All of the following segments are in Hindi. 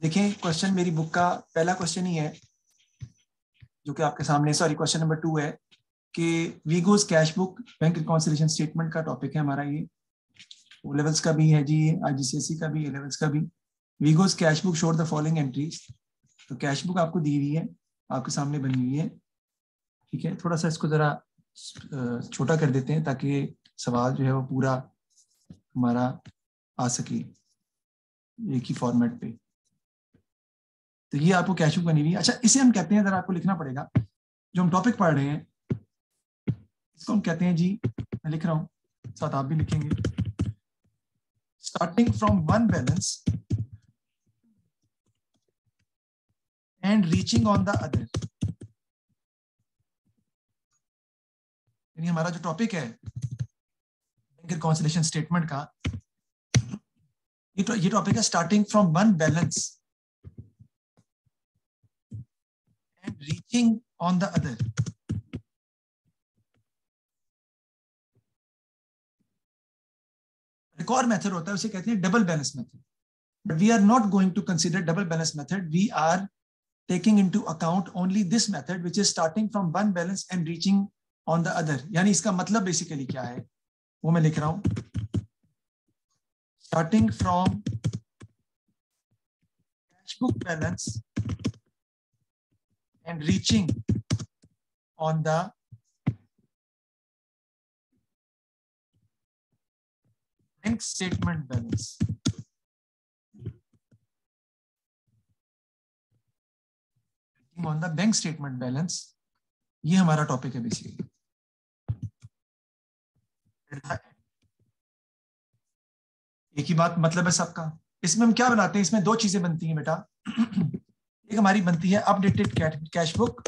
देखें क्वेश्चन मेरी बुक का पहला क्वेश्चन ही है जो कि आपके सामने, सॉरी क्वेश्चन नंबर 2 है कि वीगोस cash book bank reconciliation statement का टॉपिक है हमारा। ये ओ लेवल्स का भी है जी, आईजीसीएसई का भी, ए लेवल्स का भी। वीगोस cash book show the following entries. तो कैश बुक आपको दी हुई है, आपके सामने बनी हुई है, ठीक है। थोड़ा सा इसको जरा छोटा कर देते हैं ताकि सवाल जो है वो पूरा हमारा आ सके एक ही फॉर्मेट पे। तो ये आपको कैश बुक बनी हुई है। अच्छा, इसे हम कहते हैं, जरा आपको लिखना पड़ेगा, जो हम टॉपिक पढ़ रहे हैं इसको हम कहते हैं जी, मैं लिख रहा हूं साथ आप भी लिखेंगे, starting from one balance and reaching on the other. यानी हमारा जो टॉपिक है बैंक रिकॉन्सिलिएशन स्टेटमेंट का, ये टॉपिक है starting from one balance and reaching on the other. एक और मेथड होता है, उसे कहते हैं double balance method, but we are not going to consider double balance method. We are taking into account only this method which is starting from one balance and reaching on the other। यानी इसका मतलब बेसिकली क्या है वो मैं लिख रहा हूं, starting from cash book balance and reaching on the bank statement balance। on the bank statement balance, ये हमारा टॉपिक है बेसिकली। एक ही बात मतलब है सबका। इसमें हम क्या बनाते हैं, इसमें दो चीजें बनती हैं बेटा। एक हमारी बनती है अपडेटेड कैश बुक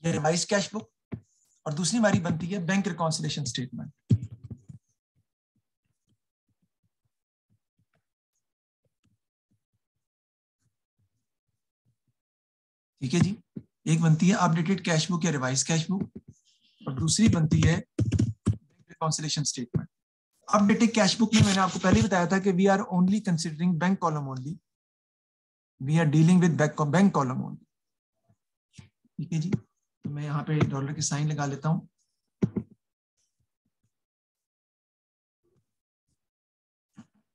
या रिवाइज कैश बुक, और दूसरी हमारी बनती है बैंक रिकॉन्सिलिएशन स्टेटमेंट। ठीक है जी, एक बनती है अपडेटेड कैश बुक या रिवाइज कैश बुक, और दूसरी बनती है bank reconciliation statement. Updated cash book में मैंने आपको पहले ही बताया था कि we are only considering bank column only, we are dealing with bank column only. ठीक है जी, तो मैं यहाँ पे डॉलर की साइन लगा लेता हूँ।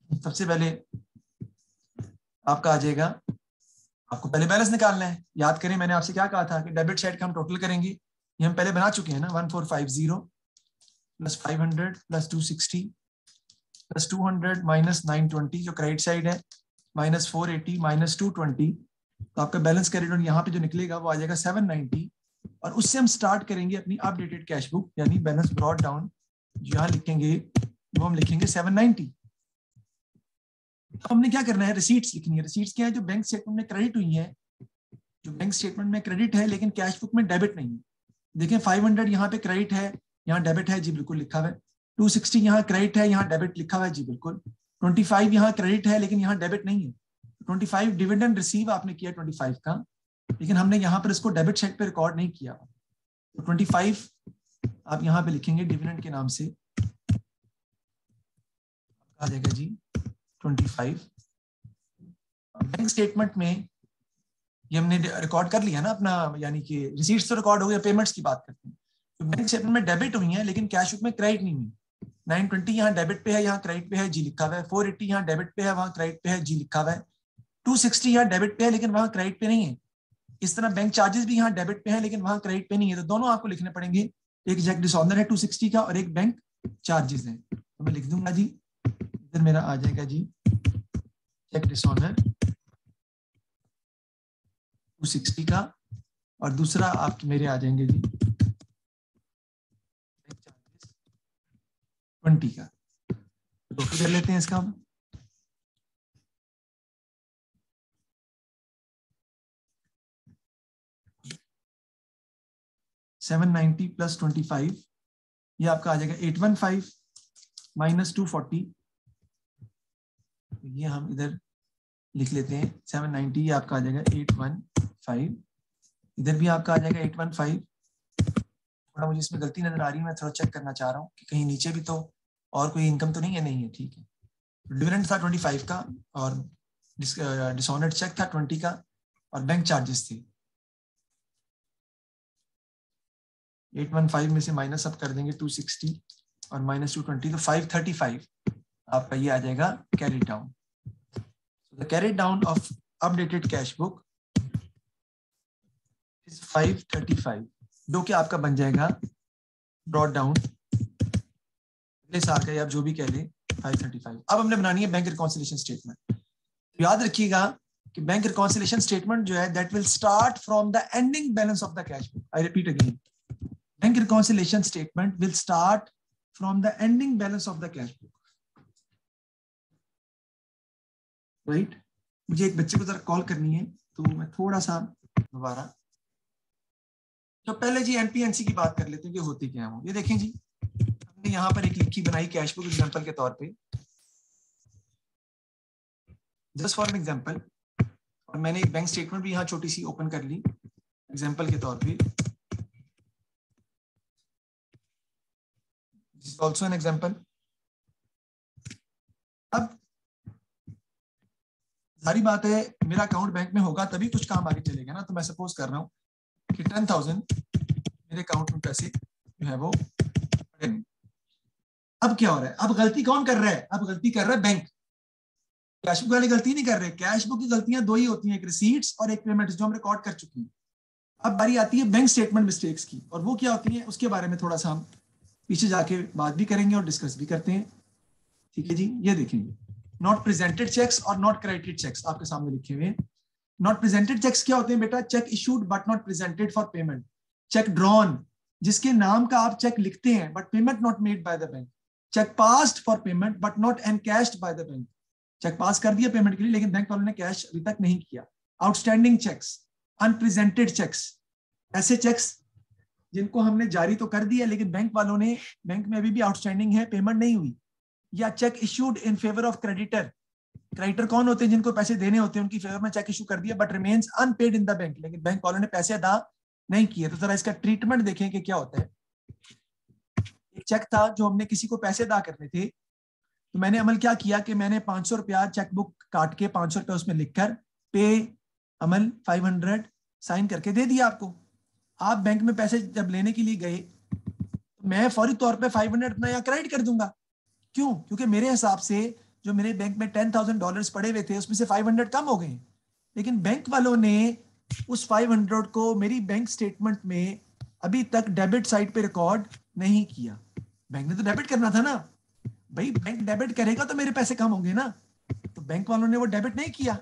सबसे पहले आपका आ जाएगा, आपको पहले बैलेंस निकालना है। याद करें मैंने आपसे क्या कहा था कि डेबिट साइड का हम टोटल करेंगे, ये हम पहले बना चुके हैं ना। 1450 प्लस 500 प्लस 260 प्लस 200 माइनस 920 जो क्रेडिट साइड है, माइनस 480 माइनस 220, तो आपका बैलेंस क्रेडिट यहाँ पे जो निकलेगा वो आ जाएगा 790। और उससे हम स्टार्ट करेंगे अपनी अपडेटेड कैश बुक, यानी बैलेंस ब्रॉट डाउन जो यहाँ लिखेंगे वो हम लिखेंगे 790। तो हमने क्या करना है, रिसीट्स लिखनी है। रिसीट्स क्या है, जो बैंक स्टेटमेंट में क्रेडिट हुई है, जो बैंक स्टेटमेंट में क्रेडिट है लेकिन कैश बुक में डेबिट नहीं है। देखें 500 यहाँ पे क्रेडिट है, यहाँ डेबिट है जी, बिल्कुल लिखा हुआ है। 260 यहाँ क्रेडिट है, यहाँ डेबिट लिखा हुआ है जी, बिल्कुल। 25 यहाँ क्रेडिट है लेकिन यहाँ डेबिट नहीं है। 25 डिविडेंड रिसीव आपने किया 25 का, लेकिन हमने यहाँ पर इसको डेबिट साइड पे रिकॉर्ड नहीं किया। तो 25 आप यहाँ पे लिखेंगे डिविडेंड के नाम से, आ जाएगा जी 25। बैंक स्टेटमेंट में ये हमने रिकॉर्ड कर लिया ना अपना, यानी कि रिसीट्स तो रिकॉर्ड हो गया, पेमेंट्स की बात करते हैं। तो बैंक स्टेटमेंट में डेबिट हुई है लेकिन कैश बुक में क्रेडिट नहीं हुई। 920 यहाँ डेबिट पे है, यहाँ क्रेडिट पे है जी लिखा हुआ है। 480 यहाँ डेबिट पे है, वहाँ क्रेडिट पे है जी लिखा हुआ है। 260 यहाँ डेबिट पे है लेकिन वहाँ क्रेडिट पे नहीं है। इस तरह बैंक चार्जेस भी यहाँ डेबिट पे है लेकिन वहाँ क्रेडिट पे नहीं है। तो दोनों आपको लिखने पड़ेंगे, एक चेक डिसऑनर है 260 का और एक बैंक चार्जेस है। तो मैं लिख दूंगा जी, इधर मेरा आ जाएगा जी चेक डिसऑनर 260 का, और दूसरा आपके मेरे आ जाएंगे जी 20 का। तो कर लेते हैं इसका हम। $790 प्लस 25, ये आपका आ जाएगा 815 माइनस 240। ये हम इधर लिख लेते हैं 790, ये आपका आ जाएगा 815, इधर भी आपका आ जाएगा 815। थोड़ा मुझे इसमें गलती नजर आ रही है, मैं थोड़ा चेक करना चाह रहा हूँ कि कहीं नीचे भी तो और कोई इनकम तो नहीं है। नहीं है, ठीक है। डिविडेंड था 25 का और डिसऑनर्ड चेक था 20 का और बैंक चार्जेस थे 815 में से माइनस अप कर देंगे 260 और माइनस 220 तो 535 आपका ये आ जाएगा carry down. The carry down of updated cash book is 535 जो कि आपका बन जाएगा ब्रॉट डाउन अगले साल का, आप जो भी कह लें 535। अब हमने बनानी है बैंक रिकॉन्सिलिएशन स्टेटमेंट। याद रखिएगा कि बैंक रिकॉन्सिलिएशन स्टेटमेंट जो है that will start from the ending balance of the cash book. I repeat again, bank reconciliation statement will start from the ending balance of the cash book, right. मुझे एक बच्चे को जरा कॉल करनी है तो मैं थोड़ा सा दोबारा तो पहले जी एनपीएनसी की बात कर लेते हैं कि होती क्या है वो। ये देखें जी, हमने यहाँ पर एक लिखी बनाई कैश बुक एग्जांपल के तौर पे, जस्ट फॉर एन एग्जांपल, और मैंने एक बैंक स्टेटमेंट भी यहाँ छोटी सी ओपन कर ली एग्जांपल के तौर पे, this is also an example. अब सारी बात है मेरा अकाउंट बैंक में होगा तभी कुछ काम आगे चलेगा ना। तो मैं सपोज कर रहा हूँ कि 10,000 मेरे अकाउंट में पैसे जो है वो पड़े। अब क्या हो रहा है, अब गलती कौन कर रहा है, अब गलती कर रहा है बैंक। कैश बुक वाली गलती नहीं कर रहे। कैश बुक की गलतियां दो ही होती हैं, एक रिसीट्स और एक पेमेंट, जो हम रिकॉर्ड कर चुके हैं। अब बारी आती है बैंक स्टेटमेंट मिस्टेक्स की, और वो क्या होती है उसके बारे में थोड़ा सा हम पीछे जाके बात भी करेंगे और डिस्कस भी करते हैं। ठीक है जी, ये देखेंगे नॉट प्रेजेंटेड चेक्स और नॉट क्रेडिटेड चेक्स आपके सामने लिखे हुए हैं। नॉट प्रेजेंटेड चेक्स क्या होते हैं बेटा, cheque issued but not presented for payment. Cheque drawn, जिसके नाम का आप चेक लिखते हैं but payment not made by the bank. Cheque passed for payment but not encashed by the bank. Cheque pass कर दिया पेमेंट के लिए लेकिन बैंक वालों ने कैश अभी तक नहीं किया। आउटस्टैंडिंग चेक्स, अनप्रेजेंटेड चेक्स, ऐसे चेक्स जिनको हमने जारी तो कर दिया लेकिन बैंक वालों ने, बैंक में अभी भी आउटस्टैंडिंग है, पेमेंट नहीं हुई। या check issued in favour of creditor. Creditor कौन होते हैं, जिनको पैसे देने होते हैं, उनकी फेवर में चेक इशू कर दिया but remains unpaid in the bank, लेकिन बैंक वालों ने पैसे अदा नहीं किए। तो जरा इसका ट्रीटमेंट देखें कि क्या होता है। एक चेक था जो हमने किसी को पैसे अदा करने थे, तो मैंने अमल क्या किया कि मैंने 500 रुपया चेकबुक काट के 500 रुपया उसमें लिखकर पे अमल 500 साइन करके दे दिया आपको। आप बैंक में पैसे जब लेने के लिए गए तो मैं फौरी तौर पे 500 अपना यहाँ क्रेडिट कर दूंगा। क्यों? क्योंकि मेरे हिसाब से जो मेरे बैंक में $10,000 पड़े हुए थे उसमें से 500 कम हो गए, लेकिन बैंक वालों ने उस 500 को मेरी बैंक स्टेटमेंट में अभी तक डेबिट साइड पे रिकॉर्ड नहीं किया। बैंक ने तो डेबिट करना था ना भाई, बैंक डेबिट करेगा तो मेरे पैसे कम होंगे ना। तो बैंक वालों ने वो डेबिट नहीं किया,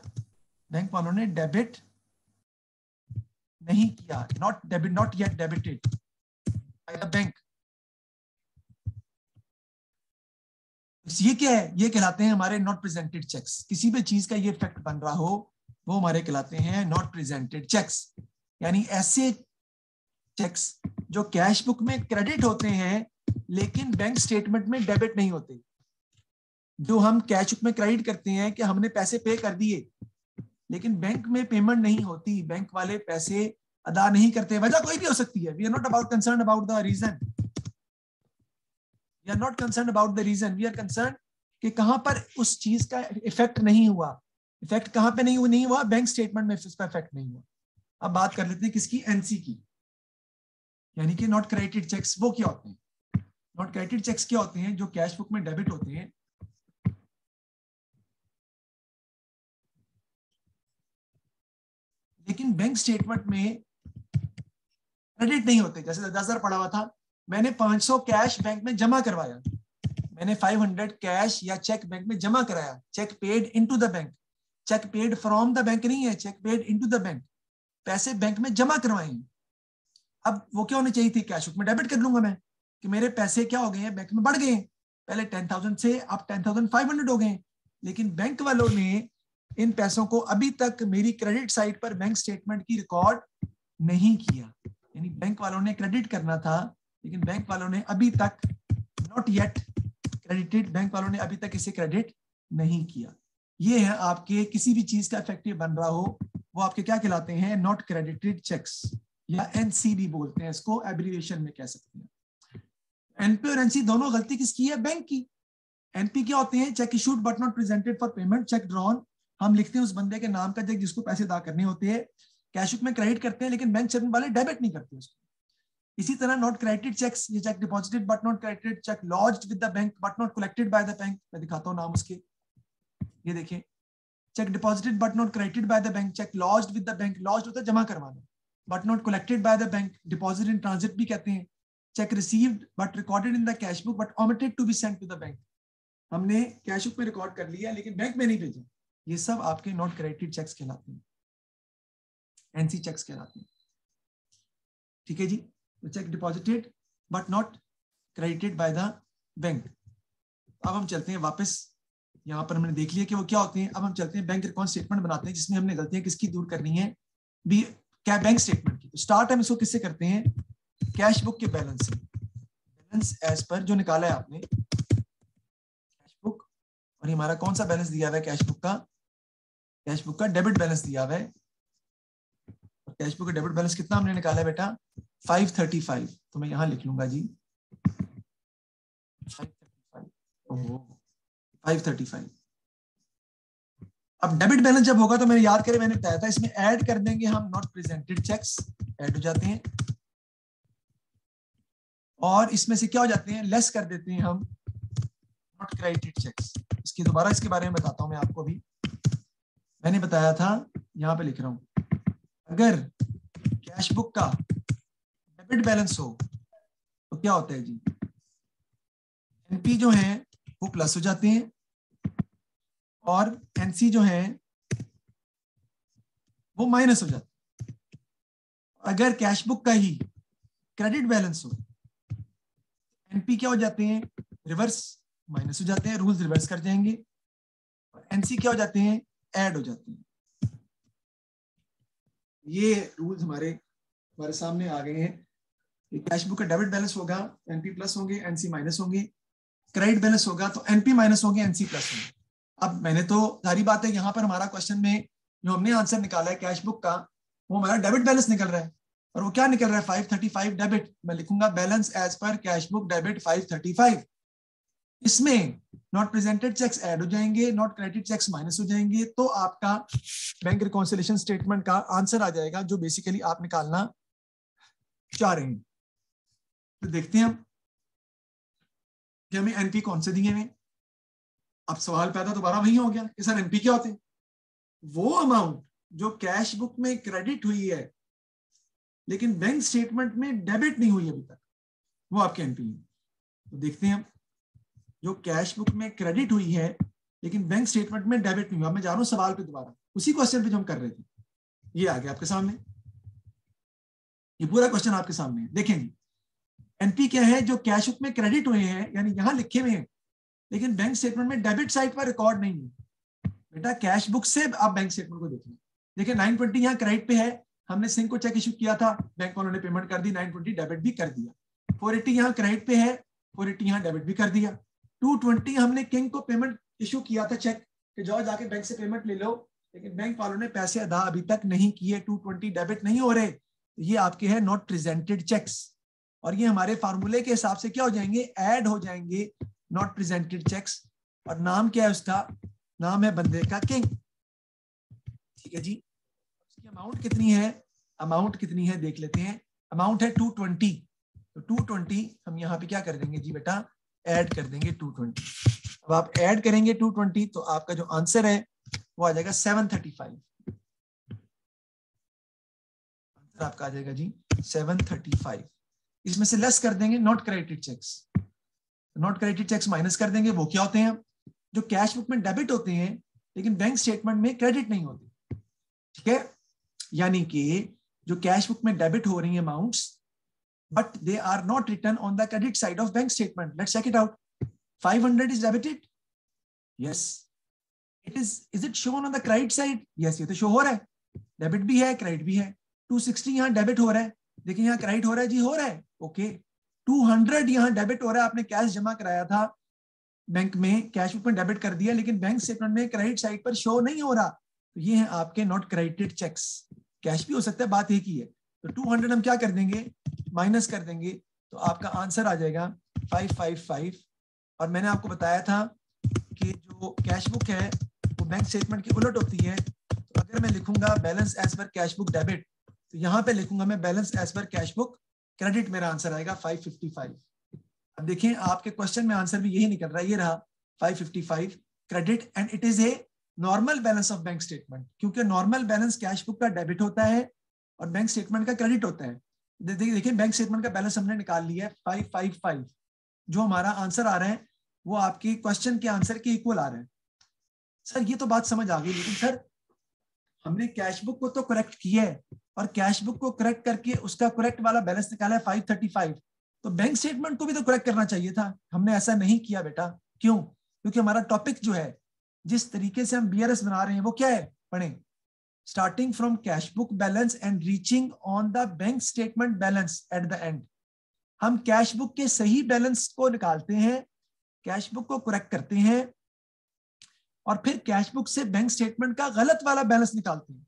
बैंक वालों ने डेबिट नहीं किया, not yet debited bye the bank. ये क्या है, ये कहलाते हैं हमारे नॉट प्रेजेंटेड चेक्स। किसी भी चीज का ये इफेक्ट बन रहा हो वो हमारे कहलाते हैं नॉट प्रेजेंटेड चेक्स, यानी ऐसे चेक्स जो कैश बुक में क्रेडिट होते हैं लेकिन बैंक स्टेटमेंट में डेबिट नहीं होते। जो हम कैश बुक में क्रेडिट करते हैं कि हमने पैसे पे कर दिए लेकिन बैंक में पेमेंट नहीं होती, बैंक वाले पैसे अदा नहीं करते। वजह कोई भी हो सकती है। We are not about concern about the reason, we are not concern about the reason, we are concern कि कहां पर उस चीज का इफेक्ट नहीं हुआ। इफेक्ट कहां पे नहीं हुआ, बैंक स्टेटमेंट में इसका इफेक्ट नहीं हुआ। अब बात कर लेते हैं किसकी, एनसी की, यानी कि नॉट क्रेडिटेड चेक्स। वो क्या होते हैं? नॉट क्रेडिटेड चेक्स क्या होते हैं? जो कैश बुक में डेबिट होते हैं लेकिन बैंक स्टेटमेंट में क्रेडिट नहीं होते। जैसे 10,000 पड़ा हुआ था, मैंने 500 कैश बैंक में जमा करवाया, मैंने 500 कैश या चेक बैंक में जमा कराया। Cheque paid into the bank, cheque paid from the bank नहीं है, cheque paid into the bank, पैसे बैंक में जमा करवाए। अब वो क्या होनी चाहिए थी, कैश बुक में डेबिट कर लूंगा मैं कि मेरे पैसे क्या हो गए हैं, बैंक में बढ़ गए, पहले 10,000 से अब 10,500 हो गए। लेकिन बैंक वालों ने इन पैसों को अभी तक मेरी क्रेडिट साइड पर बैंक स्टेटमेंट की रिकॉर्ड नहीं किया। यानी बैंक वालों ने क्रेडिट करना था लेकिन बैंक वालों ने अभी तक नॉट येट क्रेडिटेड, बैंक वालों ने अभी तक इसे क्रेडिट नहीं किया। ये है आपके किसी भी चीज का इफेक्टिव बन रहा हो वो आपके क्या कहलाते हैं, नॉट क्रेडिटेड चेक्स, या एनसीबी बोलते हैं इसको, एब्रिविएशन में कह सकते हैं। एनपी और एनसी दोनों गलती किसकी है, बैंक की। एनपी क्या होते हैं? Check issued but not presented for payment, cheque drawn हम लिखते हैं उस बंदे के नाम का चेक जिसको पैसे अदा करने होते हैं, कैश बुक में क्रेडिट करते हैं लेकिन बैंक स्टेटमेंट वाले डेबिट नहीं करते उसको। इसी तरह नॉट क्रेडिटेड चेक्स, ये cheque deposited but not credited, cheque lodged with the bank but not collected by the bank. मैं दिखाता हूँ नाम उसके, ये देखिए, cheque deposited but not credited by the bank, cheque lodged with the bank, lodged होता है जमा करवाना, but not collected by the bank, deposit in transit भी कहते हैं, cheque received but recorded in the cash book but omitted to be sent to the bank, हमने कैश बुक में रिकॉर्ड कर लिया लेकिन बैंक में नहीं भेजा, ये सब आपके नॉट क्रेडिटेड चेक्स कहलाते हैं, एनसी चेक्स कहलाते हैं। ठीक है जी, तो check deposited but not credited by the bank. अब हम चलते हैं वापस, यहाँ पर हमने देख लिया कि वो क्या होते हैं। अब हम चलते हैं बैंक अकाउंट स्टेटमेंट बनाते हैं जिसमें हमने गलतियां किसकी दूर करनी है, भी क्या बैंक स्टेटमेंट की। तो स्टार्ट हम इसको किससे करते हैं? कैश बुक के बैलेंस से, बैलेंस एज पर जो निकाला है आपने कैश बुक, और हमारा कौन सा बैलेंस दिया हुआ है कैश बुक का? कैश बुक का डेबिट बैलेंस दिया हुआ है। कैश बुक का डेबिट बैलेंस कितना हमने निकाला है बेटा? 535। तो मैं यहां लिख लूंगा जी 535। अब डेबिट बैलेंस जब होगा तो मैंने याद करें, मैंने बताया था इसमें ऐड कर देंगे हम नॉट प्रेजेंटेड चेक्स, ऐड हो जाते हैं, और इसमें से क्या हो जाते हैं? लेस कर देते हैं हम नॉट क्रेडिटेड चेक्स। इसकी दोबारा इसके बारे में बताता हूं मैं आपको। भी मैंने बताया था, यहां पे लिख रहा हूं, अगर कैश बुक का डेबिट बैलेंस हो तो क्या होता है जी? एनपी जो है वो प्लस हो जाते हैं और एनसी जो है वो माइनस हो जाते हैं। अगर कैश बुक का ही क्रेडिट बैलेंस हो, एनपी क्या हो जाते हैं? रिवर्स, माइनस हो जाते हैं, रूल्स रिवर्स कर जाएंगे, और एनसी क्या हो जाते हैं? ऐड हो जाते हैं। ये रूल्स हमारे सामने आ गए हैं कि कैश बुक का डेबिट बैलेंस होगा एनपी प्लस होंगे, एनसी माइनस होंगे, क्रेडिट बैलेंस होगा तो एनपी माइनस होंगे, एनसी प्लस होंगे। अब मैंने तो सारी बात है, यहाँ पर हमारा क्वेश्चन में जो हमने आंसर निकाला है कैश बुक का, वो हमारा डेबिट बैलेंस निकल रहा है, और वो क्या निकल रहा है? 535 डेबिट। मैं लिखूंगा बैलेंस एज पर कैश बुक डेबिट 535। इसमें नॉट प्रेजेंटेड चेक्स ऐड हो जाएंगे, नॉट क्रेडिटेड चेक्स माइनस हो जाएंगे, तो आपका बैंक रिकॉन्सिलिएशन स्टेटमेंट का आंसर आ जाएगा जो बेसिकली आप निकालना चाह रहे हैं। तो देखते हैं हम कि हमें एनपी कौन से दिए हैं। अब सवाल पैदा दोबारा वही हो गया कि सर एनपी क्या होते हैं? वो अमाउंट जो कैश बुक में क्रेडिट हुई है लेकिन बैंक स्टेटमेंट में डेबिट नहीं हुई अभी तक, वो आपके एनपी है। तो देखते हैं हम, जो कैश बुक में क्रेडिट हुई है लेकिन बैंक स्टेटमेंट में डेबिट नहीं हुआ। मैं जा रहा हूं सवाल पे दोबारा, उसी क्वेश्चन पे जो हम कर रहे थे, ये आ गया आपके सामने, ये पूरा क्वेश्चन आपके सामने है। देखेंगे एनपी क्या है? जो कैश बुक में क्रेडिट हुए हैं, यानी यहां लिखे हुए हैं लेकिन बैंक स्टेटमेंट में डेबिट साइड पर रिकॉर्ड नहीं है। बेटा कैश बुक से आप बैंक स्टेटमेंट को देखिए, देखिए 920 यहाँ क्रेडिट पे है, हमने सिंह को चेक इशू किया था, बैंक वालों ने पेमेंट कर दी, 920 डेबिट भी कर दिया। 480 यहाँ क्रेडिट पे है, 480 यहाँ डेबिट भी कर दिया। 220 हमने किंग को पेमेंट इशू किया था चेक कि जाओ जाके बैंक से पेमेंट ले लो, लेकिन बैंक वालों ने पैसे अदा अभी तक नहीं किए, 220 डेबिट नहीं हो रहे, ये आपके हैं नॉट प्रेजेंटेड चेक्स, और ये हमारे फार्मूले के हिसाब से क्या हो जाएंगे? ऐड हो जाएंगे नॉट प्रेजेंटेड चेक्स। और नाम क्या है उसका? नाम है बंदे का किंग। ठीक है जी, उसकी अमाउंट कितनी है? अमाउंट कितनी है देख लेते हैं। अमाउंट है 220, तो 220 हम यहाँ पे क्या कर देंगे जी बेटा? ऐड कर देंगे 220। अब आप ऐड करेंगे 220 तो आपका जो आंसर है वो आ जाएगा 735। आंसर आपका आ जाएगा जी 735। इसमें से लेस कर देंगे not credited cheques, not credited cheques minus कर देंगे। वो क्या होते हैं? जो कैश बुक में डेबिट होते हैं लेकिन बैंक स्टेटमेंट में क्रेडिट नहीं होते। ठीक है, यानी कि जो कैश बुक में डेबिट हो रही है amounts, but they are not written on the credit side of bank statement. Let's check it out. 500 is debited, yes it is it shown on the credit side? Yes, ये तो शो हो रहा है, डेबिट भी है क्रेडिट भी है। 260 यहाँ डेबिट हो रहा है, देखिए यहाँ क्रेडिट हो रहा है जी, हो रहा है, ओके। 200 यहाँ डेबिट हो रहा है, आपने कैश जमा कराया था बैंक में, कैश बुक में डेबिट कर दिया लेकिन बैंक स्टेटमेंट में क्रेडिट साइड पर शो नहीं हो रहा, तो ये है आपके नॉट क्रेडिटेड चेक्स। कैश भी हो सकता है, बात एक ही है। तो 200 हम क्या कर देंगे? माइनस कर देंगे, तो आपका आंसर आ जाएगा 555। और मैंने आपको बताया था जो कैश बुक है वो बैंक स्टेटमेंट की उलट होती है। तो अगर मैं लिखूंगा बैलेंस एज पर कैश बुक डेबिट, तो यहाँ पे लिखूंगा मैं बैलेंस एज पर कैश बुक क्रेडिट, मेरा आंसर आएगा 555। अब देखें आपके क्वेश्चन में आंसर भी यही निकल रहा है, ये रहा 555 credit, and it is a normal balance of bank statement, क्योंकि नॉर्मल बैलेंस कैश बुक का डेबिट होता है और बैंक स्टेटमेंट का क्रेडिट होता है। देखिए बैंक स्टेटमेंट का बैलेंस हमने निकाल लिया है 555, जो हमारा आंसर आ रहा है वो आपकी क्वेश्चन के आंसर के इक्वल आ रहा है। सर ये तो बात समझ आ गई, लेकिन सर हमने कैश बुक को तो करेक्ट किया है और कैश बुक को करेक्ट करके उसका करेक्ट वाला बैलेंस निकाला है 535, तो बैंक स्टेटमेंट को भी तो करेक्ट करना चाहिए था। हमने ऐसा नहीं किया बेटा। क्यों? क्योंकि हमारा टॉपिक जो है, जिस तरीके से हम बीआरएस बना रहे हैं वो क्या है, पढ़ें, starting from cash book balance and reaching on the bank statement balance at the end. हम कैश बुक के सही बैलेंस को निकालते हैं, कैश बुक को करेक्ट करते हैं और फिर कैश बुक से बैंक स्टेटमेंट का गलत वाला बैलेंस निकालते हैं,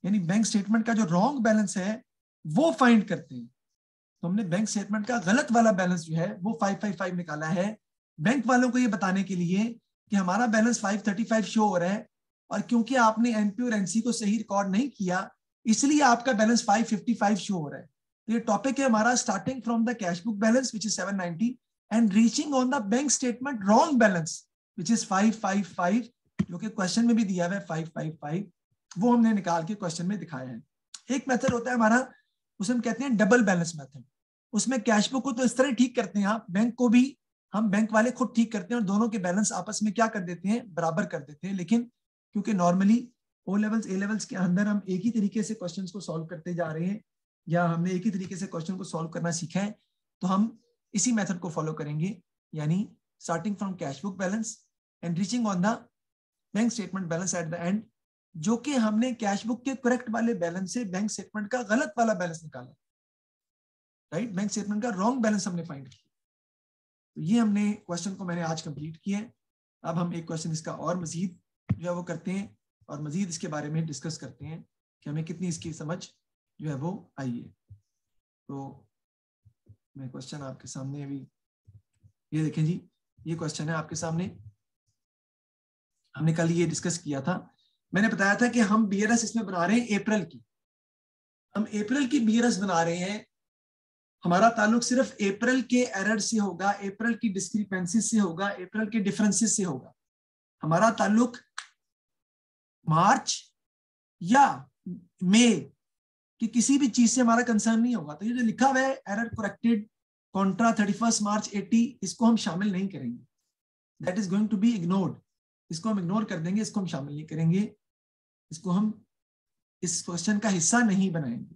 यानी बैंक स्टेटमेंट का जो रॉन्ग बैलेंस है वो फाइंड करते हैं। तो हमने बैंक स्टेटमेंट का गलत वाला बैलेंस जो है वो 555 निकाला है, बैंक वालों को ये बताने के लिए कि हमारा बैलेंस 535 शो हो रहा है, और क्योंकि आपने एनपी और एनसी को सही रिकॉर्ड नहीं किया इसलिए आपका बैलेंस 555 शो हो रहा है। तो ये टॉपिक है हमारा starting from the cash book balance which is 790 and reaching on the bank statement wrong balance which is 555, जो कि क्वेश्चन में भी दिया हुआ है 555, वो हमने निकाल के क्वेश्चन में दिखाया है। एक मेथड होता है हमारा, उसे हम कहते हैं डबल बैलेंस मेथड। उसमें कैश बुक को तो इस तरह ठीक करते हैं आप, बैंक को भी हम बैंक वाले खुद ठीक करते हैं और दोनों के बैलेंस आपस में क्या कर देते हैं, बराबर कर देते हैं। लेकिन क्योंकि normally O levels A levels के अंदर हम एक ही तरीके से क्वेश्चंस को सॉल्व करते जा रहे हैं, या हमने एक ही तरीके से क्वेश्चन को सॉल्व करना सीखा है, तो हम इसी मेथड को फॉलो करेंगे, यानी starting from cash book balance and reaching on the bank statement balance at the end, जो कि हमने कैश बुक के करेक्ट वाले बैलेंस से बैंक स्टेटमेंट का गलत वाला बैलेंस निकाला, राइट, बैंक स्टेटमेंट का रॉन्ग बैलेंस हमने फाइंड किया। तो ये हमने क्वेश्चन को मैंने आज कंप्लीट किया है। अब हम एक क्वेश्चन इसका और मजीद जो है वो करते हैं और मजीद इसके बारे में डिस्कस करते हैं कि हमें कितनी इसकी समझ जो है वो आई है। तो मैं क्वेश्चन आपके सामने अभी ये देखें जी, ये क्वेश्चन है आपके सामने। हमने कल ये डिस्कस किया था, मैंने बताया था कि हम बीआरएस इसमें बना रहे हैं अप्रैल की, हम अप्रैल की बीआरएस बना रहे हैं। हमारा ताल्लुक सिर्फ अप्रैल के एरर से होगा, अप्रैल की डिस्क्रिपेंसीज से होगा, अप्रैल के डिफरेंसेस से होगा। हमारा ताल्लुक मार्च या मई की किसी भी चीज से हमारा कंसर्न नहीं होगा। तो ये जो लिखा हुआ है एरर करेक्टेड कॉन्ट्रा 31 मार्च 80, इसको हम शामिल नहीं करेंगे, that is going to be ignored. इसको हम इग्नोर कर देंगे, इसको हम शामिल नहीं करेंगे, इसको हम इस क्वेश्चन का हिस्सा नहीं बनाएंगे।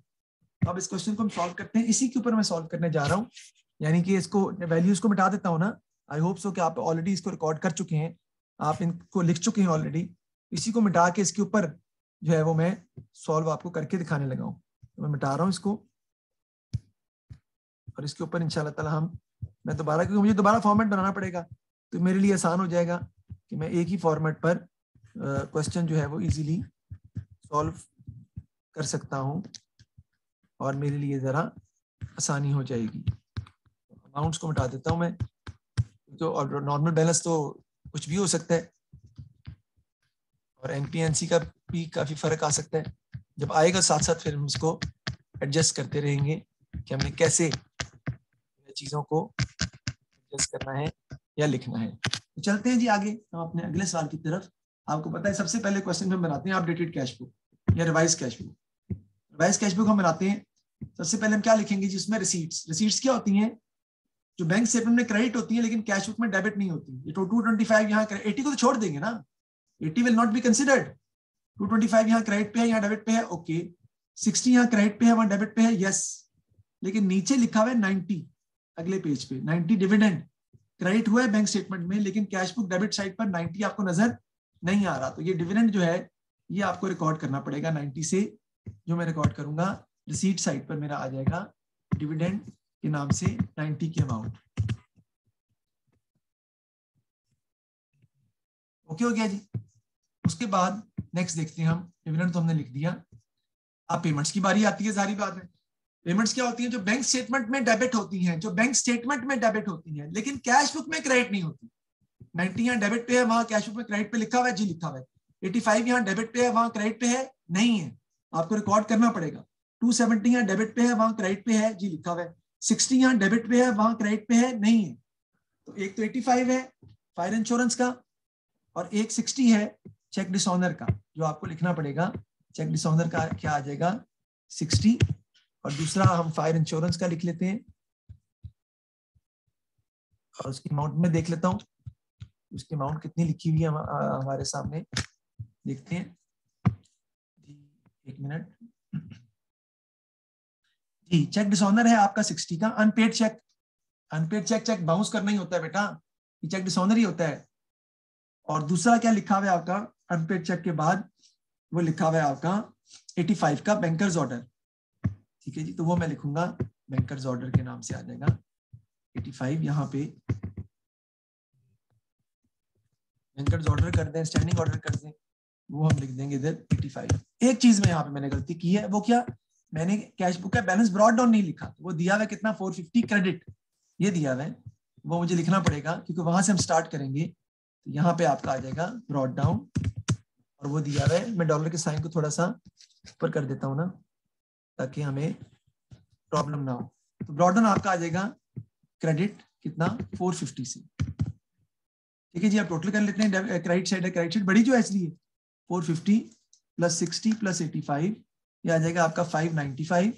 तो अब इस क्वेश्चन को हम सॉल्व करते हैं, इसी के ऊपर मैं सॉल्व करने जा रहा हूं, यानी कि इसको वैल्यूज को मिटा देता हूं ना। आई होप सो कि आप ऑलरेडी इसको रिकॉर्ड कर चुके हैं, आप इनको लिख चुके हैं ऑलरेडी। इसी को मिटा के इसके ऊपर जो है वो मैं सॉल्व आपको करके दिखाने लगा हूं। तो मैं मिटा रहा हूं इसको और इसके ऊपर इंशाल्लाह ताला मैं दोबारा, क्योंकि मुझे दोबारा फॉर्मेट बनाना पड़ेगा तो मेरे लिए आसान हो जाएगा कि मैं एक ही फॉर्मेट पर क्वेश्चन जो है वो इजीली सॉल्व कर सकता हूं और मेरे लिए ज़रा आसानी हो जाएगी। अमाउंट्स को मिटा देता हूं मैं, तो नॉर्मल बैलेंस तो कुछ भी हो सकता है और एनपीएनसी का भी काफ़ी फ़र्क आ सकता है। जब आएगा साथ साथ फिर हम इसको एडजस्ट करते रहेंगे कि हमने कैसे चीज़ों को एडजस्ट करना है या लिखना है। तो चलते हैं जी आगे हम अपने अगले सवाल की तरफ। आपको पता है सबसे पहले क्वेश्चन हम बनाते हैं अपडेटेड कैश बुक या revise cash book. Revise cash book हम बनाते हैं, सबसे पहले हम क्या लिखेंगे जिसमें रिसीट्स। रिसीट्स क्या होती हैं? जो बैंक स्टेटमेंट में क्रेडिट होती है लेकिन कैश बुक में डेबिट नहीं होती। ये 225 यहाँ 80 को तो छोड़ देंगे ना, 80 विल नॉट बी कंसिडर्ड। 225 यहाँ क्रेडिट पे है, यहाँ डेबिट पे है, ओके। 60 यहाँ क्रेडिट पे है, वहां डेबिट पे है, यस। लेकिन नीचे लिखा हुआ है 90, अगले पेज पे 90 डिविडेंड क्रेडिट हुआ है बैंक स्टेटमेंट में, लेकिन कैश बुक डेबिट साइड पर 90 आपको नजर नहीं आ रहा। तो ये डिविडेंड जो है ये आपको रिकॉर्ड करना पड़ेगा 90 से, जो मैं रिकॉर्ड करूंगा रिसीट साइड पर मेरा आ जाएगा डिविडेंड के नाम से 90 की अमाउंट। ओके हो गया जी। उसके बाद नेक्स्ट देखते हैं हम, डिविडेंड तो हमने लिख दिया। अब पेमेंट्स की बारी आती है, सारी बात है। पेमेंट्स क्या होती हैं? जो बैंक स्टेटमेंट में डेबिट होती हैं, जो बैंक स्टेटमेंट में डेबिट होती हैं लेकिन कैश बुक में क्रेडिट नहीं होती। 90 यहाँ डेबिट पे है, वहां कैश बुक में क्रेडिट पे लिखा हुआ है, जी लिखा हुआ है। 85 यहाँ डेबिट पे है, वहां क्रेडिट पे है, नहीं है, आपको रिकॉर्ड करना पड़ेगा। 270 यहाँ डेबिट पे है, वहां क्रेडिट पे है, जी लिखा हुआ है। 60 यहाँ डेबिट पे है, वहां क्रेडिट पे है, नहीं है। तो एक तो 85 है फायर इंश्योरेंस का, और एक 60 है चेक डिसऑनर का, जो आपको लिखना पड़ेगा। चेक डिसऑनर का क्या आ जाएगा 60, और दूसरा हम फायर इंश्योरेंस का लिख लेते हैं, और उसकी अमाउंट में देख लेता हूं, उसकी अमाउंट कितनी लिखी हुई है हमारे सामने, देखते हैं। एक मिनट जी, चेक डिसऑनर है आपका 60 का। Unpaid cheque, unpaid cheque cheque bounce करना ही होता है बेटा, ये चेक डिसऑनर ही होता है। और दूसरा क्या लिखा हुआ है आपका अनपेड चेक के बाद, वो लिखा हुआ है आपका 85 का बैंकर्स ऑर्डर। ठीक है जी, तो वो मैं लिखूंगा बैंकर्स ऑर्डर के नाम से आ जाएगा 85। यहाँ पे बैंकर्स ऑर्डर कर दें, स्टैंडिंग ऑर्डर कर दें, वो हम लिख देंगे इधर 85। एक चीज में यहाँ पे मैंने गलती की है, वो क्या, मैंने कैश बुक का बैलेंस ब्रॉट डाउन नहीं लिखा, वो दिया हुआ है कितना 450 क्रेडिट, ये दिया हुआ है, वो मुझे लिखना पड़ेगा क्योंकि वहां से हम स्टार्ट करेंगे। तो यहाँ पे आपका आ जाएगा ब्रॉट डाउन, और वो दिया हुआ है, मैं डॉलर के साइन को थोड़ा सा ऊपर कर देता हूँ ना, ताकि हमें प्रॉब्लम ना हो। तो ब्रॉट डाउन आपका आ जाएगा क्रेडिट कितना 450 से। ठीक है जी, आप टोटल कर लेते हैं, क्रेडिट साइड है, क्रेडिट साइड बड़ी जो है इसलिए 450 प्लस 60 प्लस 85, ये आ जाएगा आपका 595।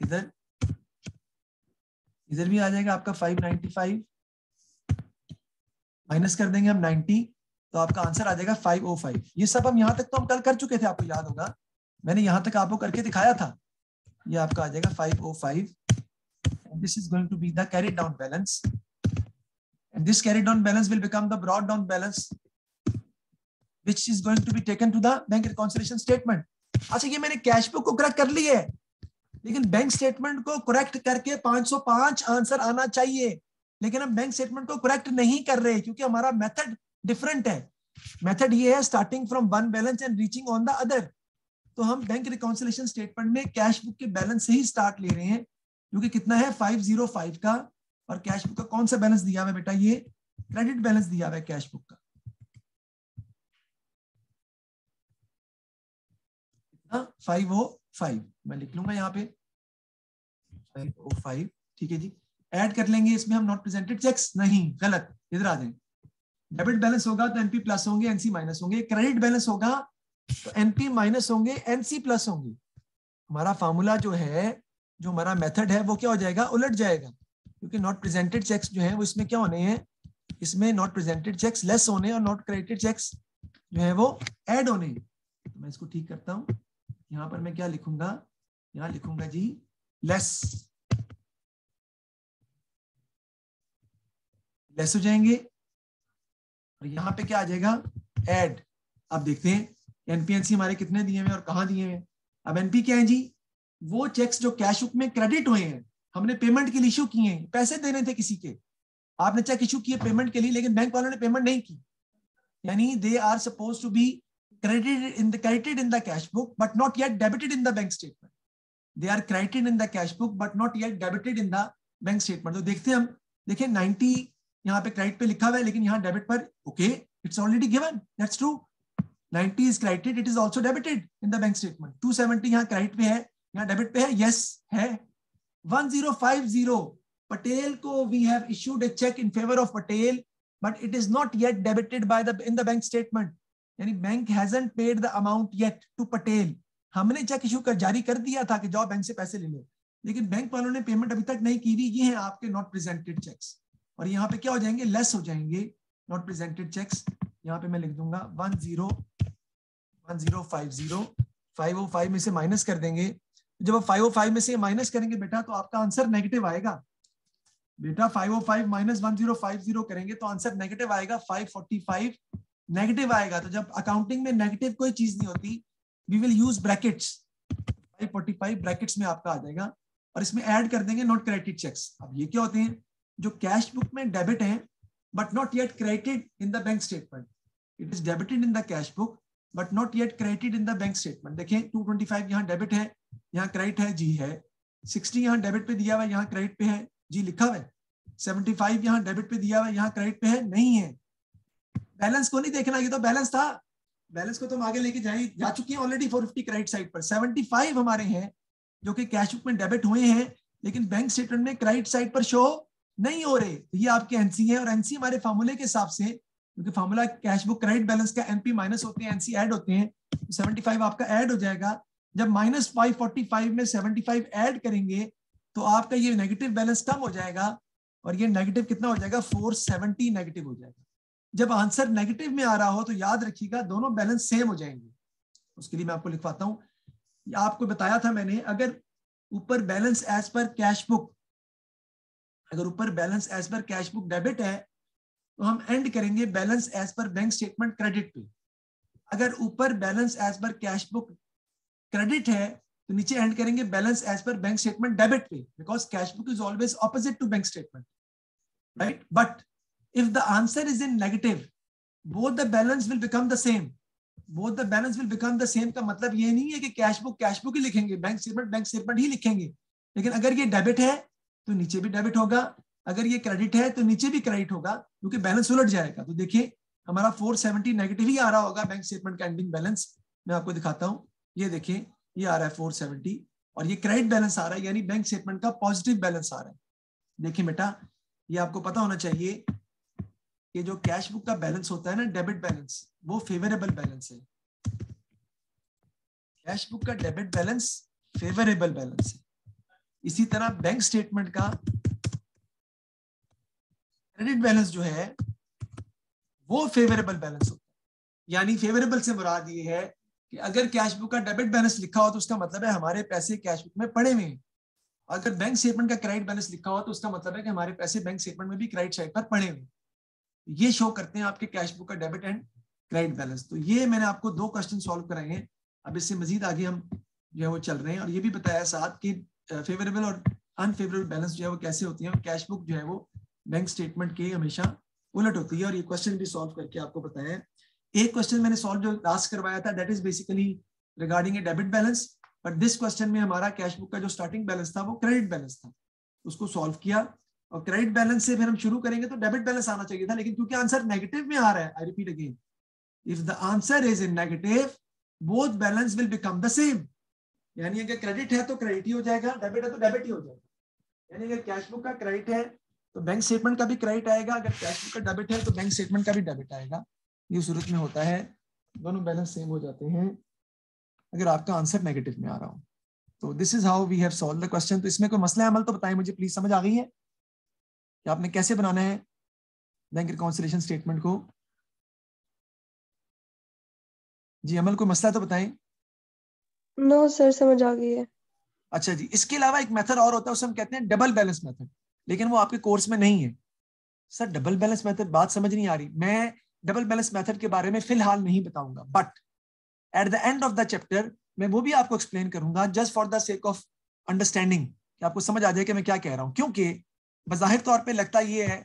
इधर इधर भी आ जाएगा आपका 595, माइनस कर देंगे हम 90, तो आपका आंसर आ जाएगा 505। ये सब हम यहाँ तक तो हम कल कर चुके थे, आपको याद होगा, मैंने यहाँ तक आपको करके दिखाया था। ये आपका आ जाएगा 505। This is going to be the carried down balance, and this carried down balance will become the brought down balance, which is going to be taken to the bank reconciliation statement. अच्छा, ये मैंने कैश बुक को करेक्ट कर ली है, लेकिन बैंक स्टेटमेंट को करेक्ट करके 505 आंसर आना चाहिए, लेकिन हम बैंक स्टेटमेंट को करेक्ट नहीं कर रहे क्योंकि हमारा मेथड डिफरेंट है। मेथड ये है starting from one balance and reaching on the other. तो हम बैंक रिकॉन्सिलेशन स्टेटमेंट में कैश बुक के बैलेंस से ही स्टार्ट ले रहे हैं, जो कि कितना है 505 का, और कैश बुक का कौन सा बैलेंस दिया हुआ है बेटा, ये क्रेडिट बैलेंस दिया हुआ है कैश बुक का, 505 मैं लिख लूंगा यहाँ पे 505। ठीक है जी, ऐड कर लेंगे इसमें हम नॉट प्रेजेंटेड चेक्स, नहीं गलत, इधर आ जाए। डेबिट बैलेंस होगा तो एनपी प्लस होंगे, एनसी माइनस होंगे। क्रेडिट बैलेंस होगा तो एनपी माइनस होंगे, एनसी प्लस होंगे। हमारा फार्मूला जो है, जो हमारा मेथड है, वो क्या हो जाएगा, उलट जाएगा, क्योंकि नॉट प्रेजेंटेड चेक्स जो है वो इसमें क्या होने हैं, इसमें नॉट प्रेजेंटेड चेक्स लेस होने, और नॉट क्रेडिटेड चेक्स जो है वो ऐड होने। तो मैं इसको ठीक करता हूं, यहाँ पर मैं क्या लिखूंगा, यहाँ लिखूंगा जी लेस, लेस हो जाएंगे, और यहाँ पे क्या आ जाएगा ऐड। अब देखते हैं एनपीएनसी हमारे कितने दिए हुए और कहाँ दिए हुए। अब एनपी क्या है जी, वो चेक्स जो कैश बुक में क्रेडिट हुए हैं, हमने पेमेंट के लिए इशू किए हैं, पैसे देने थे किसी के, आपने चेक इशू किए पेमेंट के लिए, लेकिन बैंक वालों ने पेमेंट नहीं की, यानी they are suppose to be credited in the cash book but not yet debited in the bank statement. They are credited in the cash book but not yet debited in the bank statement. तो देखते हैं हम, देखिए 90 यहाँ पे क्रेडिट पे लिखा हुआ है, लेकिन यहाँ डेबिट पर, okay it's already given, that's true, 90 is credited, it is also debited in the bank statement. 270 यहाँ क्रेडिट पे है, यहाँ डेबिट पे है, यस है। 1050 पटेल को we have issued a check in favor of Patel but it is not yet debited by the in the bank statement, यानी bank hasn't paid the amount yet to Patel. हमने चेक इशू कर जारी कर दिया था कि जाओ बैंक से पैसे ले लो, लेकिन बैंक वालों ने पेमेंट अभी तक नहीं की थी। ये हैं आपके नॉट प्रेजेंटेड चेक्स, और यहाँ पे क्या हो जाएंगे, लेस हो जाएंगे नॉट प्रेजेंटेड चेक्स। यहाँ पे मैं लिख दूंगा 1050 505 में से माइनस कर देंगे। जब आप 505 में से माइनस करेंगे बेटा, तो आपका आंसर नेगेटिव आएगा बेटा। 505 माइनस 1050 करेंगे तो आंसर नेगेटिव आएगा, 545 नेगेटिव आएगा। तो जब अकाउंटिंग में नेगेटिव कोई चीज नहीं होती, we will use brackets, 545 brackets में आपका आ जाएगा, और इसमें ऐड कर देंगे नॉट क्रेडिटेड चेक्स। अब ये क्या होते हैं, जो कैश बुक में डेबिट है but not yet credited in the bank statement, it is debited in the cash book but not yet credited in the bank statement. देखें 225 यहाँ डेबिट है, यहाँ क्रेडिट है, जी है। 60 यहाँ डेबिट पे दिया हुआ है, यहाँ क्रेडिट पे है, जी लिखा हुआ है। 75 यहाँ डेबिट पे दिया हुआ है, यहाँ क्रेडिट पे है, नहीं है। बैलेंस को नहीं देखना, ये तो बैलेंस था, बैलेंस को तो हम आगे लेके जा चुके हैं ऑलरेडी 450 क्रेडिट साइड पर। 75 हमारे हैं जो कि कैश बुक में डेबिट हुए हैं, लेकिन बैंक स्टेटमेंट में क्रेडिट साइड पर शो नहीं हो रहे। तो ये आपके एनसी है, और एनसी हमारे फार्मूले के हिसाब से, क्योंकि formula cash book credit balance का एनपी माइनस होते हैं, एनसी ऐड होते हैं, तो 75 आपका ऐड हो जाएगा। जब -545 में 75 ऐड करेंगे तो आपका ये नेगेटिव बैलेंस कम हो जाएगा, और ये नेगेटिव कितना हो जाएगा, 470 नेगेटिव हो जाएगा। जब आंसर नेगेटिव में आ रहा हो तो याद रखिएगा दोनों बैलेंस सेम हो जाएंगे। उसके लिए मैं आपको लिखवाता हूं, आपको बताया था मैंने, अगर ऊपर बैलेंस एज पर कैश बुक, अगर ऊपर बैलेंस एज पर कैश बुक डेबिट है तो हम एंड करेंगे बैलेंस एज पर बैंक स्टेटमेंट क्रेडिट पे। अगर ऊपर बैलेंस एज पर कैश बुक क्रेडिट है तो नीचे एंड करेंगे बैलेंस एज पर बैंक स्टेटमेंट डेबिट पे, because cash book is always opposite to bank statement, right. But if the answer is in negative, both the balance will become the same. Both the balance will become the same का मतलब ये नहीं है कि कैश बुक ही लिखेंगे, बैंक स्टेटमेंट ही लिखेंगे। लेकिन अगर ये डेबिट है तो नीचे भी डेबिट होगा, अगर ये क्रेडिट है तो नीचे भी क्रेडिट होगा, क्योंकि बैलेंस उलट जाएगा। तो देखिए हमारा 470 नेगेटिव ही आ रहा होगा बैंक स्टेटमेंट का एंडिंग बैलेंस। मैं आपको दिखाता हूं, ये देखिए ये आ रहा है 470, और ये क्रेडिट बैलेंस आ रहा है, यानी बैंक स्टेटमेंट का पॉजिटिव बैलेंस आ रहा है। देखिए बेटा, ये आपको पता होना चाहिए कि जो कैश बुक का बैलेंस होता है ना, डेबिट बैलेंस, वो फेवरेबल बैलेंस है। कैश बुक का डेबिट बैलेंस फेवरेबल बैलेंस है। इसी तरह बैंक स्टेटमेंट का क्रेडिट बैलेंस जो है वो फेवरेबल बैलेंस होता है। यानी फेवरेबल से मुराद ये है कि अगर कैश बुक का डेबिट बैलेंस लिखा हो तो उसका मतलब है हमारे पैसे कैश बुक में पड़े हुए हैं। अगर बैंक स्टेटमेंट का क्रेडिट बैलेंस लिखा हो तो उसका मतलब है कि हमारे पैसे बैंक स्टेटमेंट में भी क्रेडिट साइड पर पड़े हुए हैं। ये शो करते हैं आपके कैश बुक का डेबिट एंड क्रेडिट बैलेंस। तो ये मैंने आपको 2 क्वेश्चन सॉल्व कराए हैं। अब इससे मजीद आगे हम जो है वो चल रहे हैं, और ये भी बताया साथ कि फेवरेबल और अनफेवरेबल बैलेंस जो है वो कैसे होती है, और कैश बुक जो है वो बैंक स्टेटमेंट के हमेशा उलट होती है। और ये क्वेश्चन भी सॉल्व करके आपको बताया है। एक क्वेश्चन मैंने सॉल्व जो लास्ट करवाया था, that is basically regarding A debit balance, but this question में हमारा कैश बुक का जो स्टार्टिंग बैलेंस था वो क्रेडिट बैलेंस था, उसको सॉल्व किया, और क्रेडिट बैलेंस से फिर हम शुरू करेंगे तो डेबिट बैलेंस आना चाहिए था, लेकिन क्योंकि आंसर नेगेटिव में आ रहा है, I repeat again, if the answer is in negative both balance will become the same. यानी अगर क्रेडिट है तो क्रेडिट ही हो जाएगा, डेबिट है तो डेबिट ही हो जाएगा। यानी अगर कैश बुक का क्रेडिट है तो बैंक स्टेटमेंट का भी क्रेडिट आएगा, अगर कैश बुक का डेबिट है तो बैंक स्टेटमेंट का भी डेबिट आएगा। ये सूरत में होता है, दोनों बैलेंस सेम हो जाते हैं अगर आपका आंसर नेगेटिव में आ रहा हो। तो this is how we have solve the question. तो इसमें कोई मसला अमल तो बताएं मुझे प्लीज, समझ आ गई है कि आपने कैसे बनाना है बैंक रिकॉन्सिलिएशन स्टेटमेंट को? जी अमल, कोई मसला तो बताएं। नो सर, समझ आ गई है। अच्छा जी, इसके अलावा एक मेथड और होता है, उसे हम कहते हैं डबल बैलेंस मेथड, लेकिन वो आपके कोर्स में नहीं है। सर डबल बैलेंस मेथड, बात समझ नहीं आ रही। मैं डबल बैलेंस मेथड के बारे में फिलहाल नहीं बताऊंगा, but at the end of the chapter मैं वो भी आपको एक्सप्लेन करूंगा, just for the sake of understanding, कि आपको समझ आ जाए कि मैं क्या कह रहा हूं। क्योंकि बज़ाहिर तौर पे लगता ये है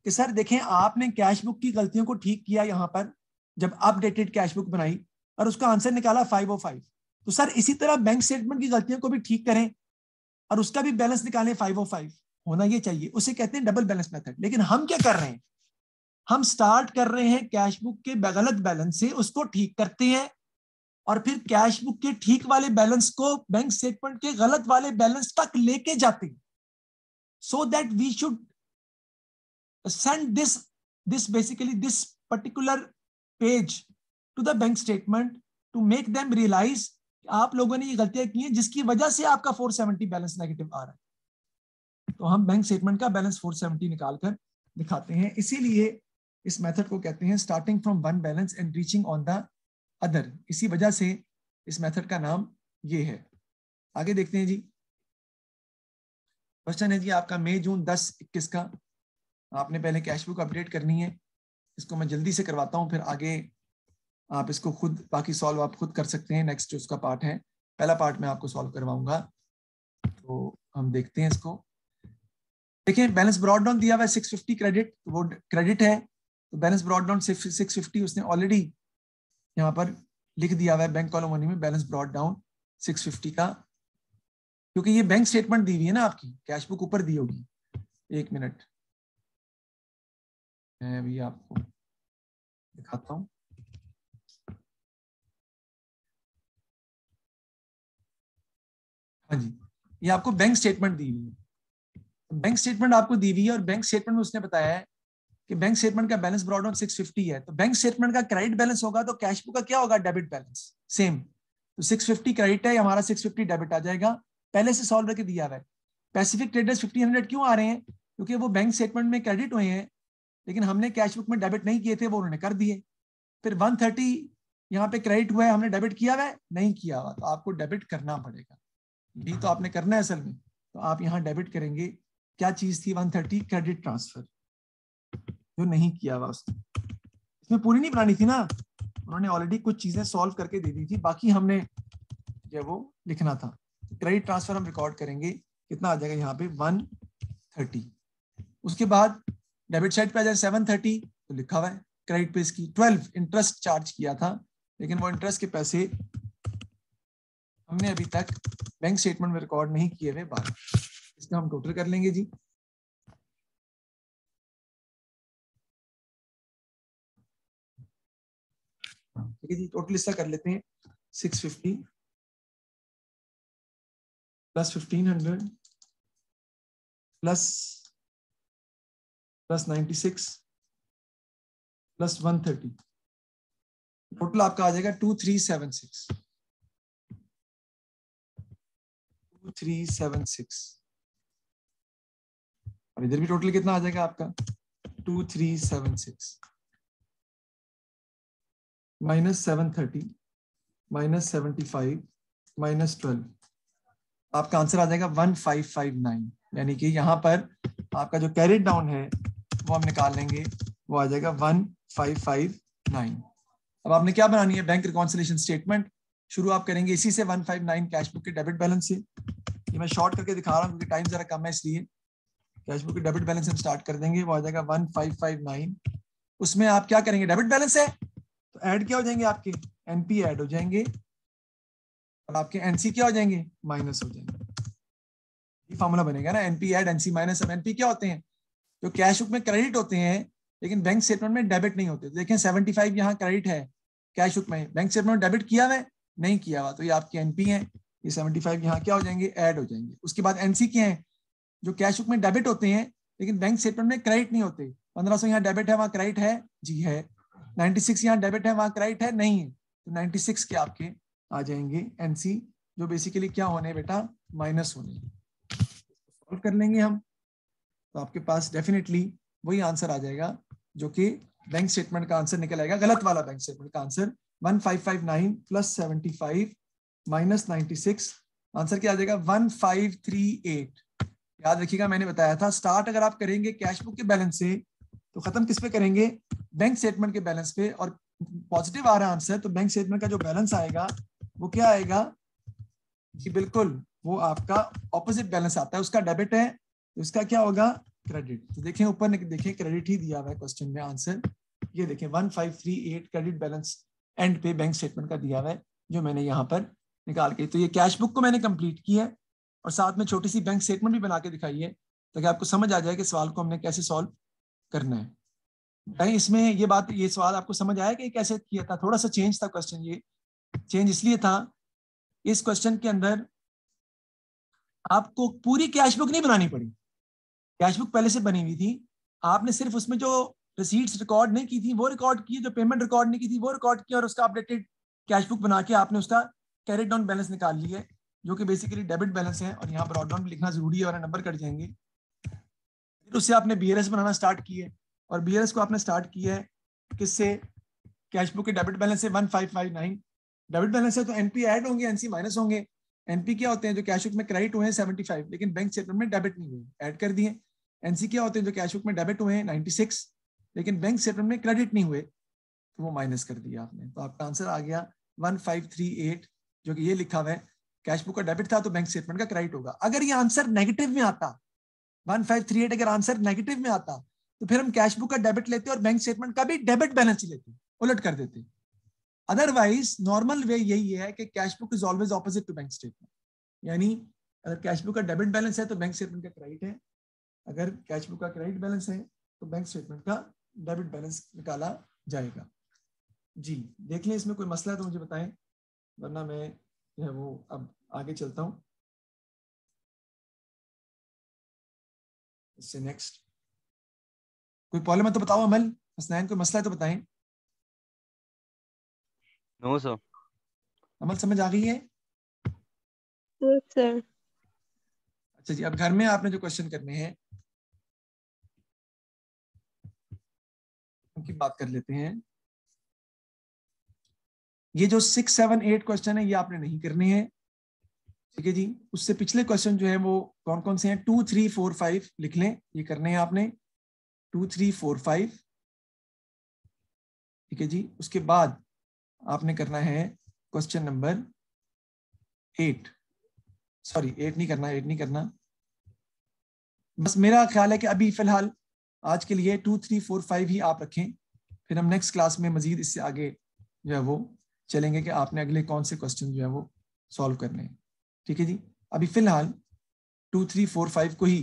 कि सर देखें, आपने कैश बुक की गलतियों को ठीक किया यहाँ पर जब अपडेटेड कैश बुक बनाई और उसका आंसर निकाला 505, तो सर इसी तरह बैंक स्टेटमेंट की गलतियों को भी ठीक करें और उसका भी बैलेंस निकालें 505, होना ये चाहिए। उसे कहते हैं डबल बैलेंस मेथड। लेकिन हम क्या कर रहे हैं, हम स्टार्ट कर रहे हैं कैश बुक के गलत बैलेंस से, उसको ठीक करते हैं, और फिर कैश बुक के ठीक वाले बैलेंस को बैंक स्टेटमेंट के गलत वाले बैलेंस तक लेके जाते हैं, so that we should send this basically this particular page to the bank statement to make them realize आप लोगों ने ये गलतियां की हैं जिसकी वजह से आपका 470 बैलेंस नेगेटिव आ रहा है। तो हम बैंक स्टेटमेंट का बैलेंस 470 निकालकर दिखाते हैं। इसीलिए इस मेथड को कहते हैं starting from one balance and reaching on the other. इसी वजह से इस मेथड का नाम ये है। आगे देखते हैं जी। क्वेश्चन है जी आपका मई जून 10-21 का। आपने पहले कैश बुक अपडेट करनी है, इसको मैं जल्दी से करवाता हूं, फिर आगे आप इसको खुद बाकी सॉल्व आप खुद कर सकते हैं। नेक्स्ट जो उसका पार्ट है, पहला पार्ट मैं आपको सॉल्व करवाऊंगा, तो हम देखते हैं इसको। देखिए बैलेंस ब्रॉड डाउन दिया हुआ है 650 क्रेडिट, तो वो क्रेडिट है, तो बैलेंस ब्रॉड डाउन 650 उसने ऑलरेडी यहाँ पर लिख दिया हुआ है बैंक कॉलम मनी में, बैलेंस ब्रॉड डाउन 650 का, क्योंकि ये बैंक स्टेटमेंट दी हुई है ना आपकी, कैश बुक ऊपर दी होगी। एक मिनट, मैं भी आपको दिखाता हूं। हाँ जी, ये आपको बैंक स्टेटमेंट दी हुई है। बैंक स्टेटमेंट आपको दी हुई है और बैंक स्टेटमेंट में उसने बताया है कि बैंक स्टेटमेंट का बैलेंस ब्रॉड ऑन 650 है, तो बैंक स्टेटमेंट का क्रेडिट बैलेंस होगा तो कैश बुक का क्या होगा, डेबिट बैलेंस सेम। तो 650 क्रेडिट है, हमारा 650 डेबिट आ जाएगा, पहले से सॉल्व करके दिया हुआ है। पैसिफिक ट्रेडर्स 1500 क्यों आ रहे हैं, क्योंकि वो बैंक स्टेटमेंट में क्रेडिट हुए हैं लेकिन हमने कैश बुक में डेबिट नहीं किए थे, वो उन्होंने कर दिए। फिर 130 यहाँ पे क्रेडिट हुआ है, हमने डेबिट किया हुआ है, नहीं किया हुआ, तो आपको डेबिट करना पड़ेगा। यही तो आपने करना है असल में, तो आप यहाँ डेबिट करेंगे। क्या चीज थी 130, क्रेडिट ट्रांसफर, जो नहीं किया हुआ उसने। इसमें पूरी नहीं बनानी थी ना, उन्होंने ऑलरेडी कुछ चीजें सॉल्व करके दे दी थी, बाकी हमने जो वो लिखना था। क्रेडिट ट्रांसफर हम रिकॉर्ड करेंगे, कितना आ जाएगा यहाँ पे 130। उसके बाद डेबिट साइड पे आ जाए 730, तो लिखा हुआ है क्रेडिट पे इसकी 12 इंटरेस्ट चार्ज किया था, लेकिन वो इंटरेस्ट के पैसे हमने अभी तक बैंक स्टेटमेंट में रिकॉर्ड नहीं किए हुए 12। इसका हम टोटल कर लेंगे जी। ठीक है जी, टोटल इसका कर लेते हैं 650 प्लस 1500 प्लस 96 प्लस 130, टोटल आपका आ जाएगा 2376। 2376। और इधर भी टोटल कितना आ जाएगा आपका 2376 माइनस 730 माइनस 75 माइनस 12, आपका आंसर आ जाएगा 1559। यानी कि यहाँ पर आपका जो कैरिड डाउन है वो हम निकाल लेंगे, वो आ जाएगा 1559। अब आपने क्या बनानी है, बैंक रिकॉन्सिलिएशन स्टेटमेंट। शुरू आप करेंगे इसी से 159 कैश बुक के डेबिट बैलेंस से। ये मैं शॉर्ट करके दिखा रहा हूँ क्योंकि टाइम जरा कम है, इसलिए कैश बुक के डेबिट बैलेंस हम स्टार्ट कर देंगे, वो आ जाएगा 1559। उसमें आप क्या करेंगे, डेबिट बैलेंस है तो ऐड क्या हो जाएंगे, आपके एनपी ऐड हो जाएंगे और आपके एनसी क्या हो जाएंगे, माइनस हो जाएंगे। ये फॉर्मूला बनेगा ना, एनपी ऐड एनसी माइनस। अब एनपी क्या होते हैं, जो कैश बुक में क्रेडिट होते हैं लेकिन बैंक स्टेटमेंट में डेबिट नहीं होते। देखें 75 यहाँ क्रेडिट है कैश बुक में, बैंक स्टेटमेंट में डेबिट किया हुआ है, नहीं किया हुआ, तो ये आपके एनपी है। ये 75 यहाँ क्या हो जाएंगे, ऐड हो जाएंगे। उसके बाद एनसी क्या है, जो कैश बुक में डेबिट होते हैं लेकिन बैंक स्टेटमेंट में क्रेडिट नहीं होते। 1500 यहाँ डेबिट है, वहाँ क्रेडिट है, जी है। 96 यहाँ डेबिट है, वहाँ क्रेडिट है, नहीं है, तो 96 के आपके आ जाएंगे एनसी, जो बेसिकली क्या होने बेटा, माइनस होने। सॉल्व कर लेंगे हम, तो आपके पास डेफिनेटली वही आंसर आ जाएगा जो कि बैंक स्टेटमेंट का आंसर निकल आएगा, गलत वाला बैंक स्टेटमेंट का आंसर 1559 प्लस 75 माइनस 96, आंसर क्या आ जाएगा 1538। याद रखिएगा मैंने बताया था, स्टार्ट अगर आप करेंगे कैश बुक के बैलेंस से तो खत्म किस पे करेंगे, बैंक स्टेटमेंट के बैलेंस पे। और पॉजिटिव आ रहा है आंसर, तो बैंक स्टेटमेंट का जो बैलेंस आएगा वो क्या आएगा जी, बिल्कुल वो आपका ऑपोजिट बैलेंस आता है, उसका डेबिट है तो इसका क्या होगा, क्रेडिट। तो देखें ऊपर देखें क्रेडिट ही दिया हुआ है क्वेश्चन में आंसर, ये देखें 1538 क्रेडिट बैलेंस एंड पे बैंक स्टेटमेंट का दिया हुआ है, जो मैंने यहाँ पर निकाल के। तो ये कैश बुक को मैंने कंप्लीट किया है और साथ में छोटी सी बैंक स्टेटमेंट भी बना के दिखाई है, ताकि आपको समझ आ जाए कि सवाल को हमने कैसे सॉल्व करना है। कहीं इसमें ये सवाल आपको समझ आया कि कैसे किया था, थोड़ा सा चेंज था क्वेश्चन। ये चेंज इसलिए था, इस क्वेश्चन के अंदर आपको पूरी कैश बुक नहीं बनानी पड़ी, कैश बुक पहले से बनी हुई थी, आपने सिर्फ उसमें जो रिसीट्स रिकॉर्ड नहीं की थी वो रिकॉर्ड की, जो पेमेंट रिकॉर्ड नहीं की थी वो रिकॉर्ड की, और उसका अपडेटेड कैश बुक बना के आपने उसका कैरेट डाउन बैलेंस निकाल लिया है, जो कि बेसिकली डेबिट बैलेंस है। और यहाँ पर डाउन लिखना जरूरी है वरना नंबर कट जाएंगे। फिर उससे आपने बीआरएस बनाना स्टार्ट किए, और बीआरएस को आपने स्टार्ट किया है किससे, कैश बुक के डेबिट बैलेंस से 1559 डेबिट बैलेंस है, तो एनपी ऐड होंगे, एनसी माइनस होंगे। एनपी क्या होते हैं, जो कैश बुक में क्रेडिट हुए हैं 75 लेकिन बैंक स्टेटमेंट में डेबिट नहीं हुए, ऐड कर दिए। एनसी क्या होते हैं, जो कैश बुक में डेबिट हुए हैं 96 लेकिन बैंक स्टेटमेंट में क्रेडिट नहीं हुए, तो वो माइनस कर दिया आपने। तो आपका आंसर आ गया 1538, जो कि ये लिखा हुआ है कैश बुक का डेबिट था तो बैंक स्टेटमेंट का क्रेडिट होगा। अगर ये आंसर नेगेटिव में आता, 1538 अगर आंसर नेगेटिव में आता, तो फिर हम कैश बुक का डेबिट लेते और बैंक स्टेटमेंट का भी डेबिट बैलेंस ही लेते, उलट कर देते। अदरवाइज नॉर्मल वे यही है कि cash book is always opposite to bank statement, यानी अगर कैश बुक का डेबिट बैलेंस है तो बैंक स्टेटमेंट का क्रेडिट है, अगर कैश बुक का क्रेडिट बैलेंस है तो बैंक स्टेटमेंट का डेबिट बैलेंस निकाला जाएगा। जी देख लें, इसमें कोई मसला है तो मुझे बताएं, वरना मैं जो है वो अब आगे चलता हूँ इससे नेक्स्ट। कोई प्रॉब्लम है तो बताओ अमल, हसनैन कोई मसला है तो बताएं। No sir. अमल समझ आ गई है? सर। अच्छा जी, अब घर में आपने जो क्वेश्चन करने हैं उनकी बात कर लेते हैं। ये जो 6, 7, 8 क्वेश्चन है ये आपने नहीं करने हैं, ठीक है जी। उससे पिछले क्वेश्चन जो है वो कौन कौन से हैं, 2, 3, 4, 5 लिख लें, ये करने हैं आपने 2, 3, 4, 5, ठीक है जी। उसके बाद आपने करना है क्वेश्चन नंबर 8, सॉरी 8 नहीं करना, 8 नहीं करना। बस मेरा ख्याल है कि अभी फिलहाल आज के लिए 2, 3, 4, 5 ही आप रखें, फिर हम नेक्स्ट क्लास में मजीद इससे आगे जो है वो चलेंगे कि आपने अगले कौन से क्वेश्चन जो है वो सॉल्व करने हैं, ठीक है जी। अभी फिलहाल 2, 3, 4, 5 को ही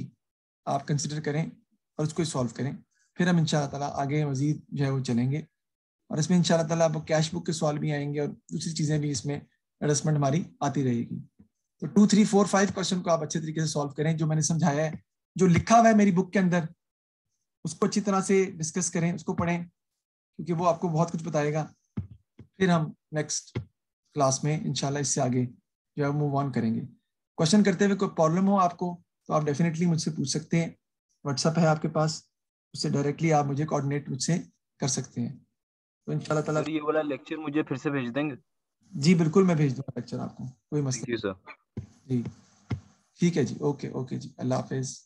आप कंसिडर करें और उसको ही सॉल्व करें, फिर हम इंशाल्लाह ताला आगे मजीद जो है वो चलेंगे। और इसमें इंशाल्लाह ताला आपको कैश बुक के सवाल भी आएंगे और दूसरी चीज़ें भी इसमें एडजस्टमेंट हमारी आती रहेगी। तो 2, 3, 4, 5 क्वेश्चन को आप अच्छे तरीके से सॉल्व करें, जो मैंने समझाया है, जो लिखा हुआ है मेरी बुक के अंदर उसको अच्छी तरह से डिस्कस करें, उसको पढ़ें, क्योंकि वो आपको बहुत कुछ बताएगा। फिर हम नेक्स्ट क्लास में इंशाल्लाह इससे आगे जो है मूव ऑन करेंगे। क्वेश्चन करते हुए कोई प्रॉब्लम हो आपको तो आप डेफिनेटली मुझसे पूछ सकते हैं, व्हाट्सएप है आपके पास, उससे डायरेक्टली आप मुझे कोऑर्डिनेट मुझसे कर सकते हैं। तो इंशाल्लाह ताला सर ये वाला लेक्चर मुझे फिर से भेज देंगे? जी बिल्कुल, मैं भेज दूंगा लेक्चर आपको, कोई थैंक मसला यू सर। नहीं। जी ठीक है जी, ओके ओके जी, अल्लाह हाफिज।